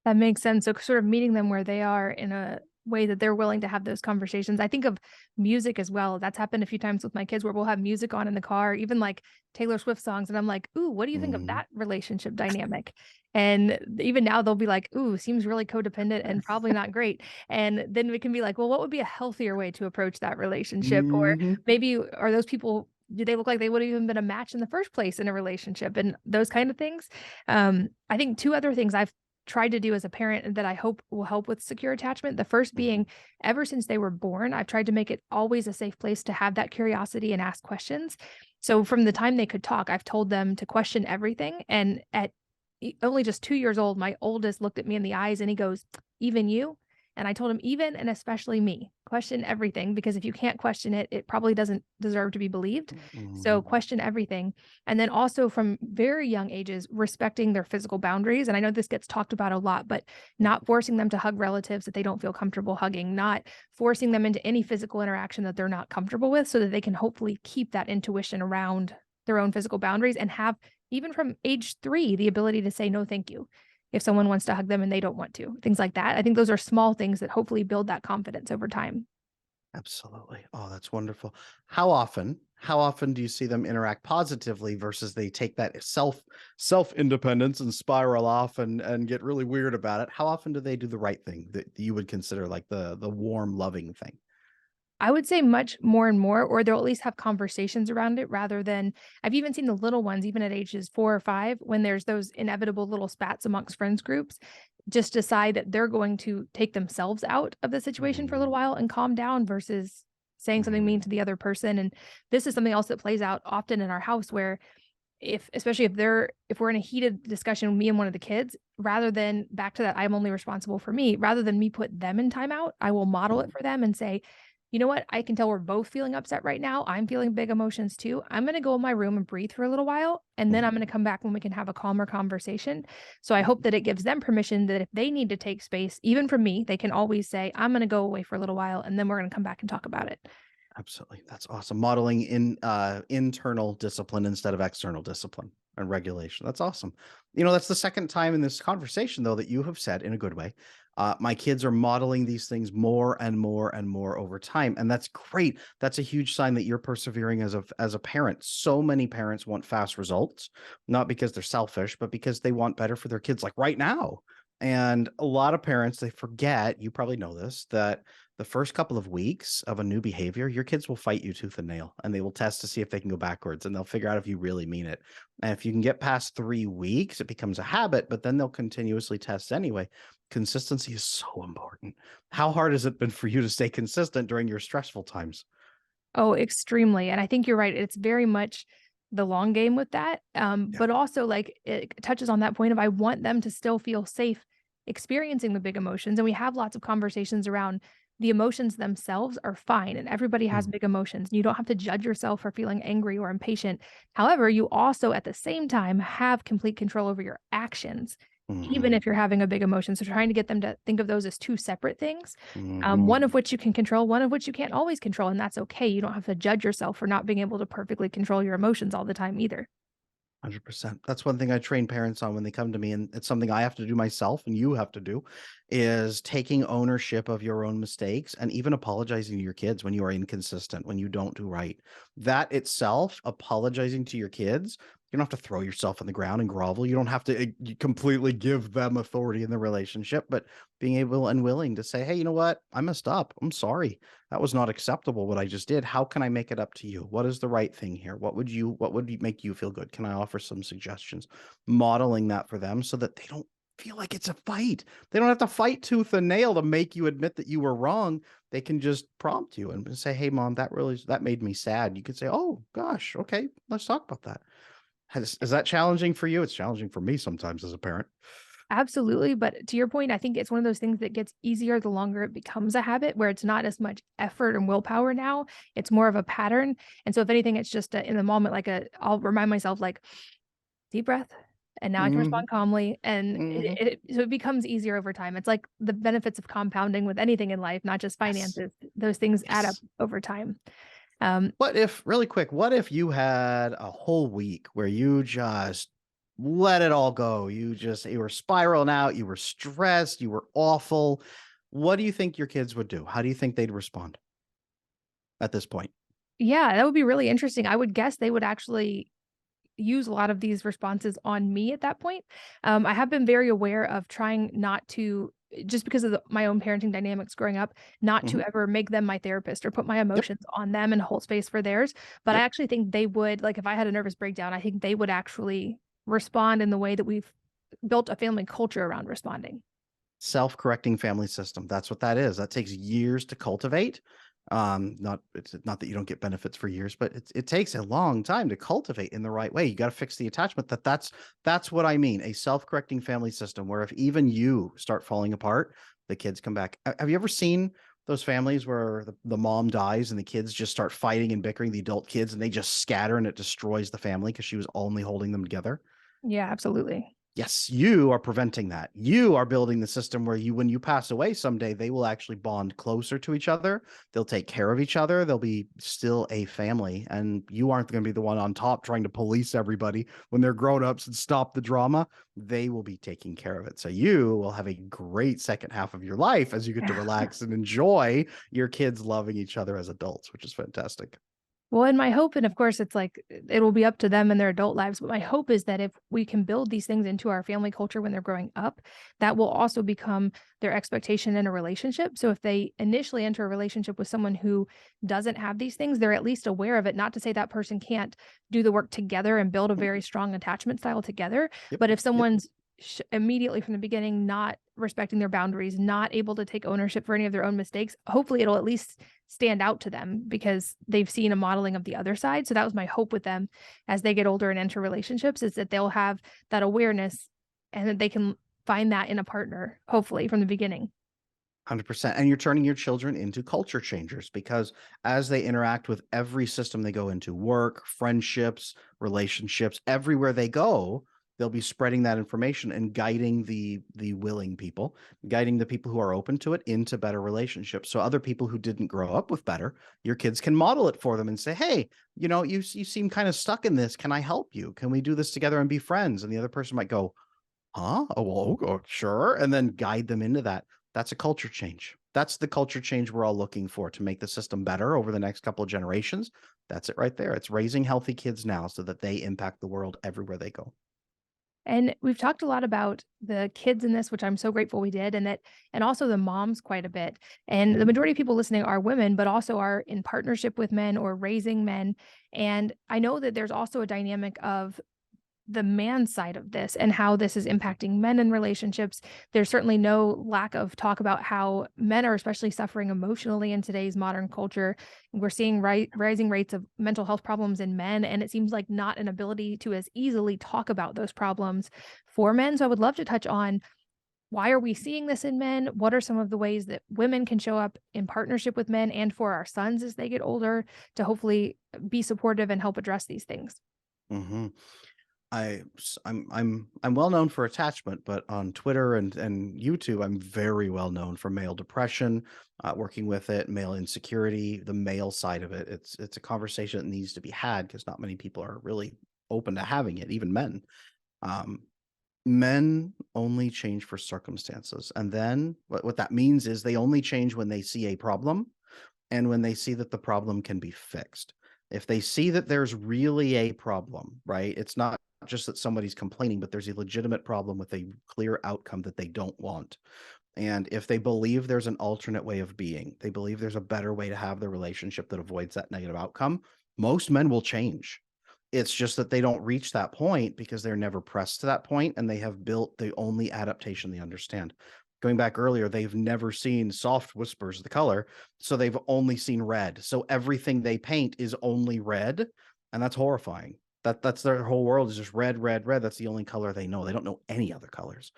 That makes sense. So sort of meeting them where they are in a way that they're willing to have those conversations. I think of music as well. That's happened a few times with my kids where we'll have music on in the car, even like Taylor Swift songs. And I'm like, ooh, what do you think of Mhm. that relationship dynamic? And even now they'll be like, ooh, seems really codependent and probably not great. And then we can be like, well, what would be a healthier way to approach that relationship? Or Mhm. maybe are those people, do they look like they would have even been a match in the first place in a relationship and those kind of things? I think two other things I've tried to do as a parent that I hope will help with secure attachment. The first Mhm. being, ever since they were born, I've tried to make it always a safe place to have that curiosity and ask questions. So from the time they could talk, I've told them to question everything. And at only just 2 years old, my oldest looked at me in the eyes and he goes, "Even you?" And I told him, "Even and especially me. Question everything, because if you can't question it, it probably doesn't deserve to be believed. So Mhm. question everything." And then also from very young ages, respecting their physical boundaries. And I know this gets talked about a lot, but not forcing them to hug relatives that they don't feel comfortable hugging, not forcing them into any physical interaction that they're not comfortable with, so that they can hopefully keep that intuition around their own physical boundaries and have, even from age 3, the ability to say, no, thank you, if someone wants to hug them and they don't want to, things like that. I think those are small things that hopefully build that confidence over time. Absolutely. Oh, that's wonderful. How often do you see them interact positively versus they take that self-independence and spiral off and get really weird about it? How often do they do the right thing that you would consider like the warm, loving thing? I would say much more and more, or they'll at least have conversations around it rather than, I've even seen the little ones, even at ages 4 or 5, when there's those inevitable little spats amongst friends groups, just decide that they're going to take themselves out of the situation for a little Mhm. while and calm down versus saying something mean Mhm. to the other person. And this is something else that plays out often in our house where, if especially if we're in a heated discussion, me and one of the kids, rather than, back to that, I'm only responsible for me, rather than me put them in timeout, I will model it Mhm. for them and say, "You know what? I can tell we're both feeling upset right now. I'm feeling big emotions too. I'm going to go in my room and breathe for a little while, and then I'm going to Mhm. come back when we can have a calmer conversation." So I hope Mhm. that it gives them permission that if they need to take space, even from me, they can always say, "I'm going to go away for a little while, and then we're going to come back and talk about it." Absolutely. That's awesome. Modeling internal discipline instead of external discipline and regulation. That's awesome. That's the second time in this conversation though that you have said in a good way, my kids are modeling these things more and more and more over time. And that's great. That's a huge sign that you're persevering as a parent. So many parents want fast results, not because they're selfish, but because they want better for their kids like right now. And a lot of parents, they forget, you probably know this, that the first couple of weeks of a new behavior, your kids will fight you tooth and nail, and they will test to see if they can go backwards, and they'll figure out if you really mean it. And if you can get past 3 weeks, it becomes a habit, but then they'll continuously test anyway. Consistency is so important. How hard has it been for you to stay consistent during your stressful times? Oh, extremely. And I think you're right. It's very much the long game with that. Yeah. But also, like, it touches on that point of, I want them to still feel safe experiencing the big emotions. And we have lots of conversations around the emotions themselves are fine, and everybody has Mm. big emotions. You don't have to judge yourself for feeling angry or impatient. However, you also at the same time have complete control over your actions. even Mhm. if you're having a big emotion. So trying to get them to think of those as two separate things, Mhm. one of which you can control, one of which you can't always control, and that's okay. You don't have to judge yourself for not being able to perfectly control your emotions all the time either. 100%. That's one thing I train parents on when they come to me, and it's something I have to do myself and you have to do, is taking ownership of your own mistakes and even apologizing to your kids when you are inconsistent, when you don't do right. That itself, apologizing to your kids, you don't have to throw yourself on the ground and grovel. You don't have to completely give them authority in the relationship, but being able and willing to say, "Hey, you know what? I messed up. I'm sorry. That was not acceptable what I just did. How can I make it up to you? What is the right thing here? Make you feel good? Can I offer some suggestions?" Modeling that for them so that they don't feel like it's a fight. They don't have to fight tooth and nail to make you admit that you were wrong. They can just prompt you and say, "Hey mom, that made me sad." You could say, "Oh gosh, okay, let's talk about that." Is that challenging for you? It's challenging for me sometimes as a parent. Absolutely, but to your point, I think it's one of those things that gets easier the longer it becomes a habit, where it's not as much effort and willpower now, it's more of a pattern, and so if anything, it's just in the moment, I'll remind myself, like, "Deep breath, and now I can Mhm. respond calmly," and Mhm. so it becomes easier over time. It's like the benefits of compounding with anything in life, not just Yes. finances. Those things add up Yes. over time. Um, What if really quick, what if you had a whole week where you just let it all go? You were spiraling out, you were stressed, you were awful. What do you think your kids would do? How do you think they'd respond at this point? yeah, that would be really interesting. I would guess they would actually use a lot of these responses on me at that point. I have been very aware of trying not to, just because of my own parenting dynamics growing up, not to Mhm. ever make them my therapist or put my Yep. emotions on them and hold space for theirs. But I Yep. actually think they would, like, if I had a nervous breakdown, I think they would actually respond in the way that we've built a family culture around responding. Self-correcting family system. That's what that is. That takes years to cultivate. Not it's not that you don't get benefits for years, but it takes a long time to cultivate in the right way. You got to fix the attachment. That's what I mean. A self-correcting family system where if even you start falling apart, the kids come back. Have you ever seen those families where the mom dies and the kids just start fighting and bickering, the adult kids, and they just scatter and it destroys the family because she was only holding them together? Yeah, absolutely. Yes, you are preventing that. You are building the system where when you pass away someday, they will actually bond closer to each other. They'll take care of each other. They'll be still a family. And you aren't going to be the one on top trying to police everybody when they're grown ups and stop the drama. They will be taking care of it. So you will have a great second half of your life as you get to relax and enjoy your kids loving each other as adults, which is fantastic. Well, and my hope, and of course, it's like it will be up to them in their adult lives, but my hope is that if we can build these things into our family culture when they're growing up, that will also become their expectation in a relationship. So if they initially enter a relationship with someone who doesn't have these things, they're at least aware of it. Not to say that person can't do the work together and build a Mhm. very strong attachment style together, Yep. but if Yep. someone's immediately from the beginning not respecting their boundaries, not able to take ownership for any of their own mistakes, hopefully it'll at least stand out to them because they've seen a modeling of the other side. So that was my hope with them as they get older and enter relationships, is that they'll have that awareness and that they can find that in a partner, hopefully from the beginning. 100%. And you're turning your children into culture changers because as they interact with every system they go into, work, friendships, relationships, everywhere they go, they'll be spreading that information and guiding the willing people, guiding the people who are open to it into better relationships. So other people who didn't grow up with better, your kids can model it for them and say, "Hey, you seem kind of stuck in this. Can I help you? Can we do this together and be friends?" And the other person might go, "Huh? Oh, well, sure," and then guide them into that. That's a culture change. That's the culture change we're all looking for to make the system better over the next couple of generations. That's it right there. It's raising healthy kids now so that they impact the world everywhere they go. And we've talked a lot about the kids in this, which I'm so grateful we did, and also the moms quite a bit. And the Mhm. majority of people listening are women, but also are in partnership with men or raising men. And I know that there's also a dynamic of the man side of this and how this is impacting men in relationships. There's certainly no lack of talk about how men are especially suffering emotionally in today's modern culture. We're seeing rising rates of mental health problems in men, and it seems like not an ability to as easily talk about those problems for men. So I would love to touch on, why are we seeing this in men? What are some of the ways that women can show up in partnership with men and for our sons as they get older to hopefully be supportive and help address these things? Mhm. I'm well known for attachment, but on Twitter and YouTube, I'm very well known for male depression, working with it, male insecurity, the male side of it. It's a conversation that needs to be had because not many people are really open to having it, even men. Um, Men only change for circumstances, and then what that means is they only change when they see a problem and when they see that the problem can be fixed. If they see that there's really a problem, right? It's not just that somebody's complaining, but there's a legitimate problem with a clear outcome that they don't want. And if they believe there's an alternate way of being, they believe there's a better way to have the relationship that avoids that negative outcome, most men will change. It's just that they don't reach that point because they're never pressed to that point and they have built the only adaptation they understand. Going back earlier, they've never seen soft whispers, the color, so they've only seen red. So everything they paint is only red, and that's horrifying. That's their whole world is just red, red, red. That's the only color they know. They don't know any other colors.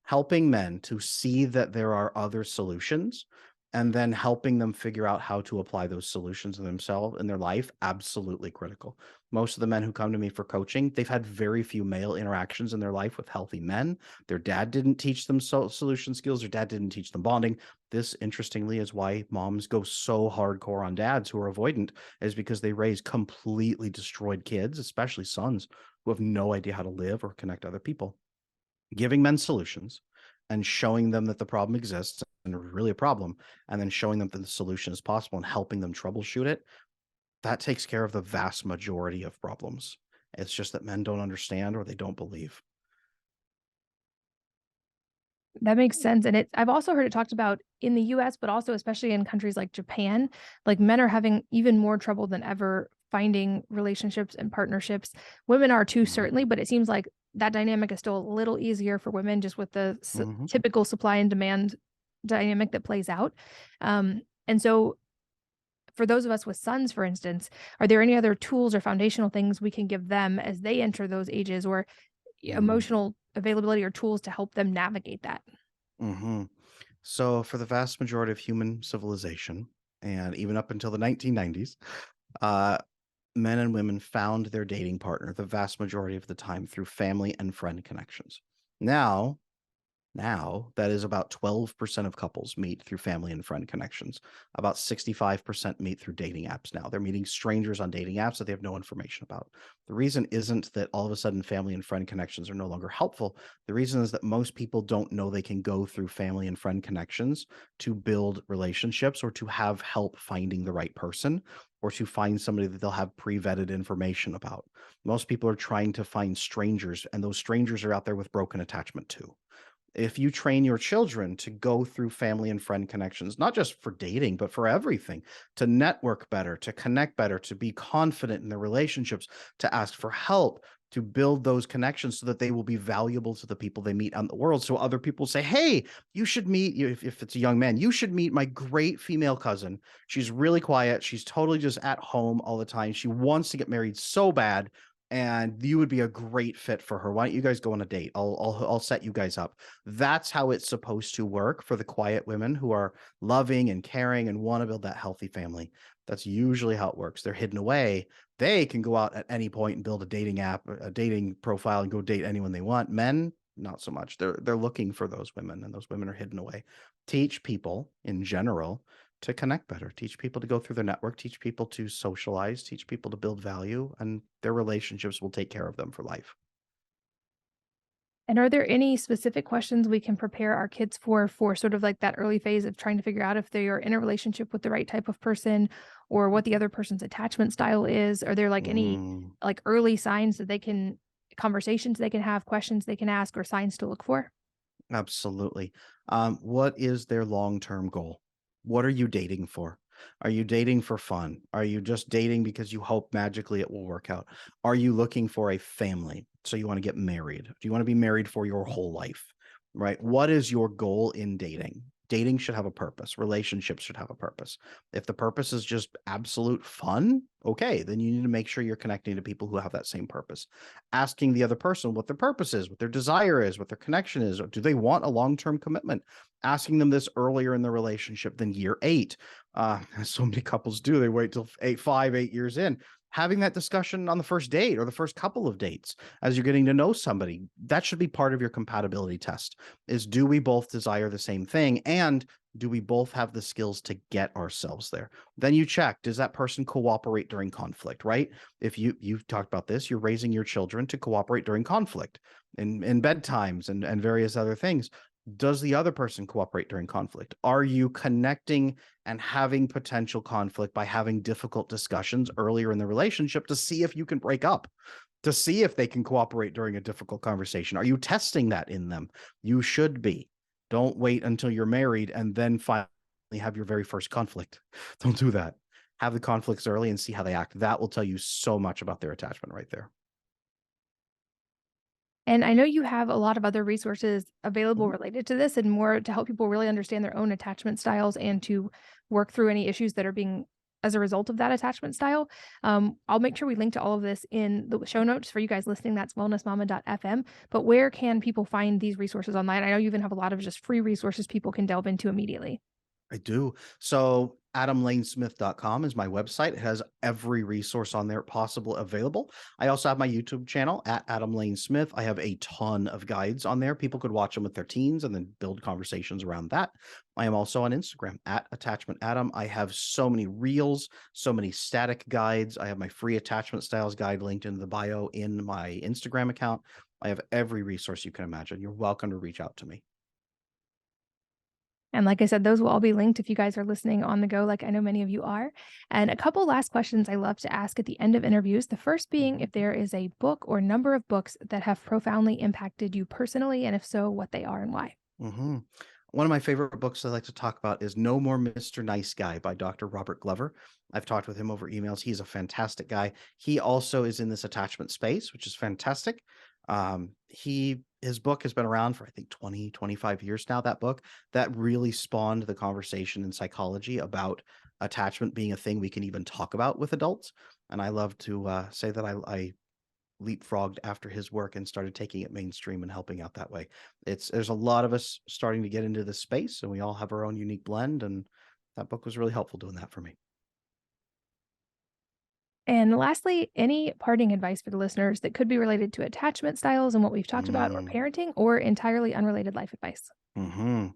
Helping men to see that there are other solutions and then helping them figure out how to apply those solutions in themselves in their life, absolutely critical. Most of the men who come to me for coaching, they've had very few male interactions in their life with healthy men. Their dad didn't teach them solution skills. Their dad didn't teach them bonding. This, interestingly, is why moms go so hardcore on dads who are avoidant, is because they raise completely destroyed kids, especially sons who have no idea how to live or connect to other people. Giving men solutions and showing them that the problem exists and really a problem, and then showing them that the solution is possible and helping them troubleshoot it, that takes care of the vast majority of problems. It's just that men don't understand or they don't believe. That makes sense, and I've also heard it talked about in the US, but also especially in countries like Japan, like, men are having even more trouble than ever finding relationships and partnerships. Women are too, Mhm. certainly, but it seems like that dynamic is still a little easier for women just with the Mhm. typical supply and demand dynamic that plays out. And so for those of us with sons, for instance, are there any other tools or foundational things we can give them as they enter those ages, or Mhm. emotional availability or tools to help them navigate that? Mhm. So, for the vast majority of human civilization, and even up until the 1990s, uh, men and women found their dating partner the vast majority of the time through family and friend connections. Now, Now, that is about 12% of couples meet through family and friend connections. About 65% meet through dating apps now. They're meeting strangers on dating apps that they have no information about. The reason isn't that all of a sudden family and friend connections are no longer helpful. The reason is that most people don't know they can go through family and friend connections to build relationships or to have help finding the right person or to find somebody that they'll have pre-vetted information about. Most people are trying to find strangers, and those strangers are out there with broken attachment too. If you train your children to go through family and friend connections, not just for dating, but for everything, to network better, to connect better, to be confident in their relationships, to ask for help, to build those connections so that they will be valuable to the people they meet on the world. So other people say, hey, you should meet, if it's a young man, you should meet my great female cousin. She's really quiet. She's totally just at home all the time. She wants to get married so bad. And you would be a great fit for her. Why don't you guys go on a date? I'll set you guys up. That's how it's supposed to work for the quiet women who are loving and caring and want to build that healthy family. That's usually how it works. They're hidden away. They can go out at any point and build a dating app, a dating profile, and go date anyone they want. Men, not so much. They're looking for those women, and those women are hidden away. Teach people in general to connect better. Teach people to go through their network. Teach people to socialize. Teach people to build value, and their relationships will take care of them for life. And are there any specific questions we can prepare our kids for sort of like that early phase of trying to figure out if they are in a relationship with the right type of person or what the other person's attachment style is? Are there like any Mm. like early signs that they can conversations they can have, questions they can ask, or signs to look for? Absolutely. What is their long-term goal? What are you dating for? Are you dating for fun? Are you just dating because you hope magically it will work out? Are you looking for a family? So you want to get married? Do you want to be married for your whole life? Right? What is your goal in dating? Dating should have a purpose. Relationships should have a purpose. If the purpose is just absolute fun, okay, then you need to make sure you're connecting to people who have that same purpose. Asking the other person what their purpose is, what their desire is, what their connection is. Or do they want a long-term commitment? Asking them this earlier in the relationship than year 8. So many couples do. They wait till 8 years in. Having that discussion on the first date or the first couple of dates as you're getting to know somebody, that should be part of your compatibility test is do we both desire the same thing? And do we both have the skills to get ourselves there? Then you check, does that person cooperate during conflict, right? If you've talked about this, you're raising your children to cooperate during conflict in bedtimes and various other things. Does the other person cooperate during conflict? Are you connecting and having potential conflict by having difficult discussions earlier in the relationship to see if you can break up, to see if they can cooperate during a difficult conversation? Are you testing that in them? You should be. Don't wait until you're married and then finally have your very first conflict. Don't do that. Have the conflicts early and see how they act. That will tell you so much about their attachment right there. And I know you have a lot of other resources available Mhm. related to this and more to help people really understand their own attachment styles and to work through any issues that are being as a result of that attachment style. I'll make sure we link to all of this in the show notes for you guys listening. That's wellnessmama.fm. But where can people find these resources online? I know you even have a lot of just free resources people can delve into immediately. I do. So adamlanesmith.com is my website. It has every resource on there possible available. I also have my YouTube channel at Adam Lane Smith. I have a ton of guides on there. People could watch them with their teens and then build conversations around that. I am also on Instagram at Attachment Adam. I have so many reels, so many static guides. I have my free attachment styles guide linked in the bio in my Instagram account. I have every resource you can imagine. You're welcome to reach out to me. And like I said, those will all be linked if you guys are listening on the go, like I know many of you are. And a couple last questions I love to ask at the end of interviews. The first being Mhm. if there is a book or number of books that have profoundly impacted you personally, and if so, what they are and why. hmm One of my favorite books I like to talk about is No More Mr. Nice Guy by Dr. Robert Glover. I've talked with him over emails. He's a fantastic guy. He also is in this attachment space, which is fantastic. His book has been around for I think 20, 25 years now. That book that really spawned the conversation in psychology about attachment being a thing we can even talk about with adults. And I love to say that I leapfrogged after his work and started taking it mainstream and helping out that way. There's a lot of us starting to get into this space and we all have our own unique blend and that book was really helpful doing that for me. And lastly, any parting advice for the listeners that could be related to attachment styles and what we've talked about, or Mm, parenting, or entirely unrelated life advice? mhm.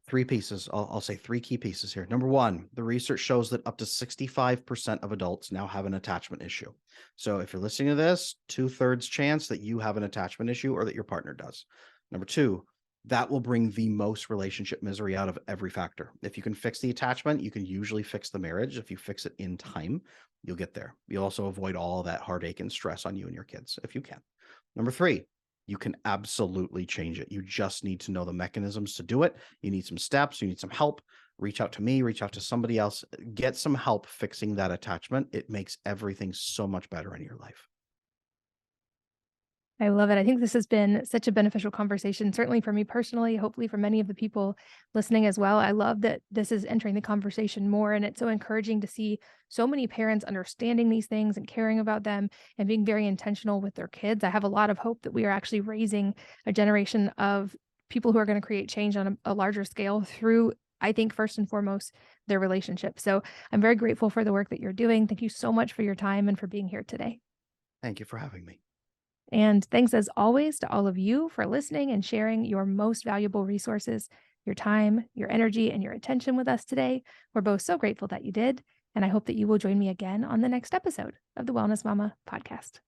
Three pieces. I'll say three key pieces here. Number one, the research shows that up to 65% of adults now have an attachment issue. So if you're listening to this, two-thirds chance that you have an attachment issue or that your partner does. Number two, that will bring the most relationship misery out of every factor. If you can fix the attachment, you can usually fix the marriage. If you fix it in time, you'll get there. You'll also avoid all that heartache and stress on you and your kids if you can. Number three, you can absolutely change it. You just need to know the mechanisms to do it. You need some steps, you need some help. Reach out to me, reach out to somebody else, get some help fixing that attachment. It makes everything so much better in your life. I love it. I think this has been such a beneficial conversation, certainly for me personally, hopefully for many of the people listening as well. I love that this is entering the conversation more, and it's so encouraging to see so many parents understanding these things and caring about them and being very intentional with their kids. I have a lot of hope that we are actually raising a generation of people who are going to create change on a larger scale through, I think, first and foremost, their relationship. So I'm very grateful for the work that you're doing. Thank you so much for your time and for being here today. Thank you for having me. And thanks as always to all of you for listening and sharing your most valuable resources, your time, your energy, and your attention with us today. We're both so grateful that you did. And I hope that you will join me again on the next episode of the Wellness Mama podcast.